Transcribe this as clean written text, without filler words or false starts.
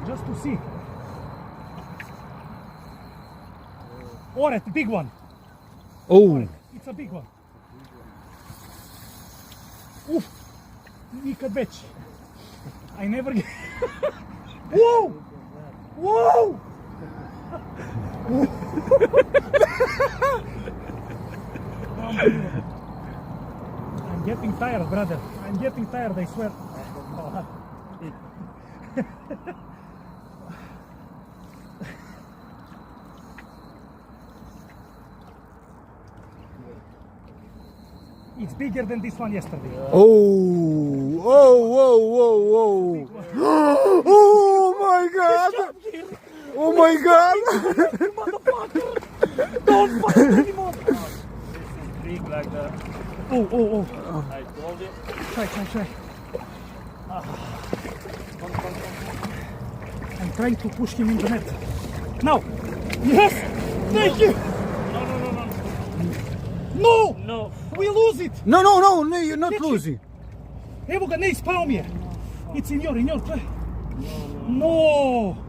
Just to see. Oret, big one. Oh, It's a big one. Uf, nikad veći. I never get... Whoa! Whoa! I'm getting tired, brother. I'm getting tired, I swear. It's bigger than this one yesterday. oh, oh, oh, oh, oh. Oh my God! Oh my God! Motherfucker! Don't fight anymore! This is big like that. Oh, oh, oh. I told you. Try. I'm trying to push him in the net. Now! Yes! Thank you! No! No. We lose it! No, you're not losing. Evo ga, ne ispao mi je. It's in your, try. No!